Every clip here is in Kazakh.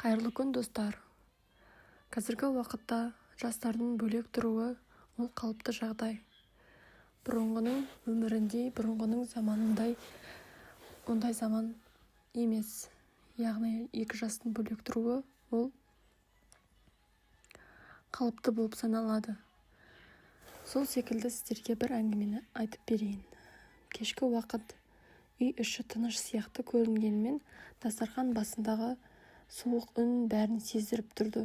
Қайырлы күн, достар. Қазіргі уақытта жастардың бөлек тұруы ол қалыпты жағдай. Бұрынғының өмірінде, бұрынғының заманындай ондай заман емес. Яғни екі жастың бөлек тұруы ол қалыпты болып саналады. Сол секілді сіздерге бір әңгімені айтып берейін. Кешкі уақыт үй іші тыныш сияқты көрінгенмен, дастархан басындағы суық үн бәрін сездіріп тұрды.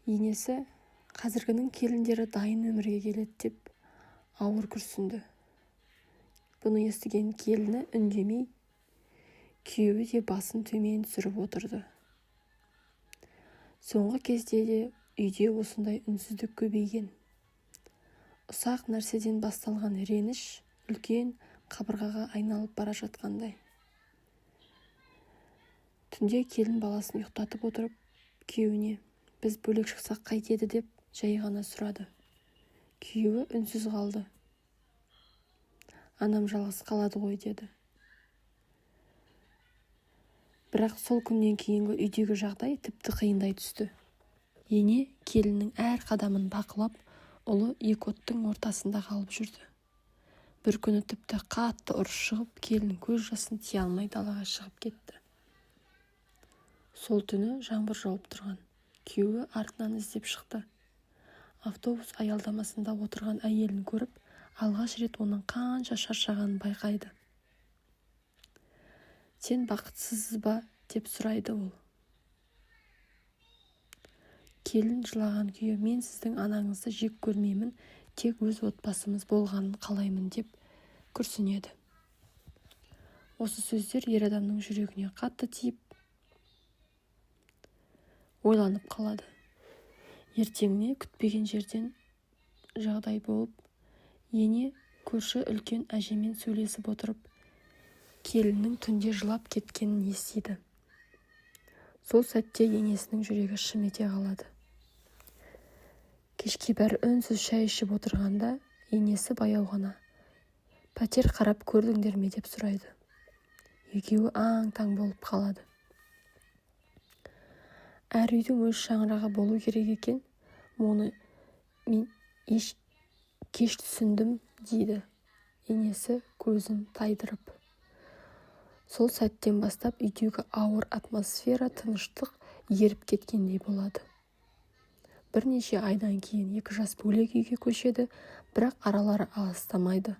Енесі қазіргінің келіндері дайын өмірге келеді деп ауыр күрсінді. Бұны естіген келіні үндемей, күйеуі де басын төмен түсіріп отырды. Соңғы кезде де үйде осындай үнсіздік көбейген. Ұсақ нәрседен басталған реніш үлкен қабырғаға айналып бара жатқандай. Түнде келін баласын ұйықтатып отырып, күйеуіне біз бөлек шықсақ қайтеді деп жай ғана сұрады. Күйеуі үнсіз қалды. Анам жалғыз қалады ғой деді. Бірақ сол күннен кейінгі үйдегі жағдай тіпті қиындай түсті. Ене келіннің әр қадамын бақылап, ұлы екі оттың ортасында қалып жүрді. Бір күні тіпті қатты ұрыс шығып, келін көз жасын тия алмай далаға шығып кетті. Сол түні жаңбыр жауып тұрған. Күйеуі артынан іздеп шықты. Автобус аялдамасында отырған әйелін көріп, алғаш рет оның қанша шаршағанын байқайды. Сен бақытсызсыз ба деп сұрайды ол. Келін жылаған күйі мен сіздің анаңызды жек көрмеймін, тек өз отбасымыз болғанын қалаймын деп күрсінеді. Осы сөздер ер адамның жүрегіне қатты тиіп, ойланып қалады. Ертеңіне күтпеген жерден жағдай болып, ене көрші үлкен әжемен сөйлесіп отырып, келіннің түнде жылап кеткенін естиді. Сол сәтте енесінің жүрегі шым ете қалады. Кешке бәрі үнсіз шай ішіп отырғанда, енесі баяу ғана пәтер қарап көрдіңдер ме деп сұрайды. Екеуі аң-таң болып қалады. Әр үйдің өз шаңырағы болу керек екен, оны мен кеш түсіндім дейді енесі көзін тайдырып. Сол сәттен бастап үйдегі ауыр атмосфера тыныштық еріп кеткендей болады. Бірнеше айдан кейін екі жас бөлек үйге көшеді, бірақ аралары алыстамайды.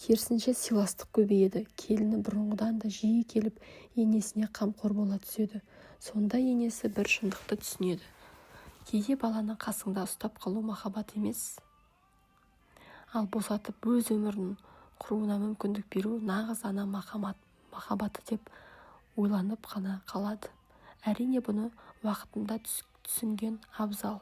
Керісінше сыйластық көбейеді. Келіні бұрынғыдан да жиі келіп, енесіне қамқор бола түседі. Сонда енесі бір шындықты түсінеді. Кейде баланы қасыңда ұстап қалу махаббат емес, ал босатып өз өмірін құруына мүмкіндік беру нағыз ана махаббаты деп ойланып қана қалады. Әрине бұны уақытында түсінген абзал.